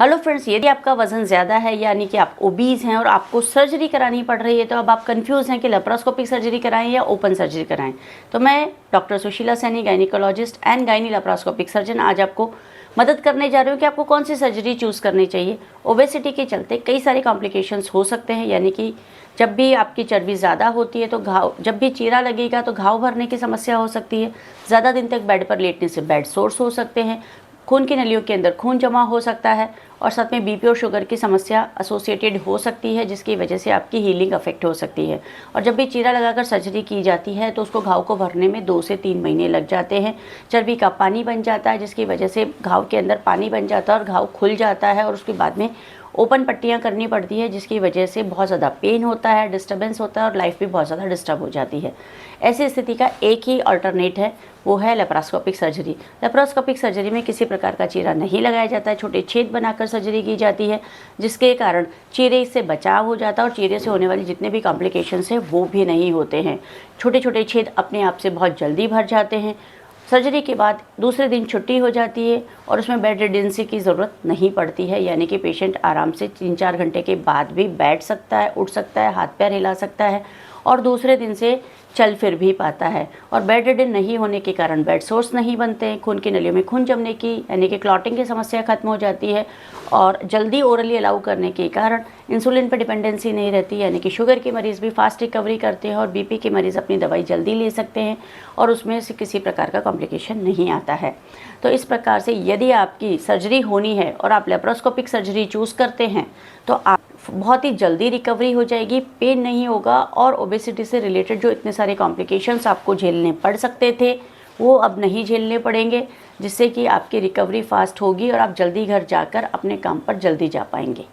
Hello friends, यदि आपका वजन ज़्यादा है यानी कि आप ओबीज हैं और आपको सर्जरी करानी पड़ रही है, तो अब आप कंफ्यूज हैं कि लेप्रोस्कोपिक सर्जरी कराएं या ओपन सर्जरी कराएं। तो मैं doctor Sushila Saini, gynaecologist and gynae laparoscopic surgeon, आज आपको मदद करने जा रही हूँ कि आपको कौन सी सर्जरी चूज़ करनी चाहिए। ओबेसिटी के चलते कई सारे कॉम्प्लिकेशंस हो सकते हैं, यानी कि जब भी आपकी चर्बी ज़्यादा होती है तो घाव, जब भी चीरा लगेगा तो घाव भरने की समस्या हो सकती है। ज़्यादा दिन तक बेड पर लेटने से बेड सोर्स हो सकते हैं, खून की नलियों के अंदर खून जमा हो सकता है और साथ में बीपी और शुगर की समस्या एसोसिएटेड हो सकती है, जिसकी वजह से आपकी हीलिंग अफेक्ट हो सकती है। और जब भी चीरा लगाकर सर्जरी की जाती है तो उसको घाव को भरने में 2 से 3 महीने लग जाते हैं। चर्बी का पानी बन जाता है, जिसकी वजह से घाव के अंदर पानी बन जाता है और घाव खुल जाता है और उसके बाद में ओपन पट्टियाँ करनी पड़ती है, जिसकी वजह से बहुत ज़्यादा पेन होता है, डिस्टर्बेंस होता है और लाइफ भी बहुत ज़्यादा डिस्टर्ब हो जाती है। ऐसी स्थिति का एक ही अल्टरनेट है, वो है लेप्रोस्कोपिक सर्जरी। लेप्रोस्कोपिक सर्जरी में किसी प्रकार का चीरा नहीं लगाया जाता है, छोटे छेद बनाकर सर्जरी की जाती है, जिसके कारण चीरे से बचाव हो जाता है और चीरे से होने वाली जितने भी कॉम्प्लिकेशंस हैं वो भी नहीं होते हैं। छोटे छोटे छेद अपने आप से बहुत जल्दी भर जाते हैं। सर्जरी के बाद दूसरे दिन छुट्टी हो जाती है और उसमें बेड रिडेंसी की ज़रूरत नहीं पड़ती है, यानी कि पेशेंट आराम से 3-4 घंटे के बाद भी बैठ सकता है, उठ सकता है, हाथ पैर हिला सकता है और दूसरे दिन से चल फिर भी पाता है। और बेड रिडन नहीं होने के कारण बेड सोर्स नहीं बनते हैं, खून की नलियों में खून जमने की यानी कि क्लॉटिंग की समस्या खत्म हो जाती है और जल्दी ओरली अलाउ करने के कारण इंसुलिन पर डिपेंडेंसी नहीं रहती, यानी कि शुगर के मरीज़ भी फास्ट रिकवरी करते हैं और बीपी के मरीज़ अपनी दवाई जल्दी ले सकते हैं और उसमें से किसी प्रकार का कॉम्प्लिकेशन नहीं आता है। तो इस प्रकार से यदि आपकी सर्जरी होनी है और आप लेप्रोस्कोपिक सर्जरी चूज़ करते हैं तो आप बहुत ही जल्दी रिकवरी हो जाएगी, पेन नहीं होगा और ओबेसिटी से रिलेटेड जो इतने सारे कॉम्प्लिकेशंस आपको झेलने पड़ सकते थे वो अब नहीं झेलने पड़ेंगे, जिससे कि आपकी रिकवरी फास्ट होगी और आप जल्दी घर जाकर अपने काम पर जल्दी जा पाएंगे।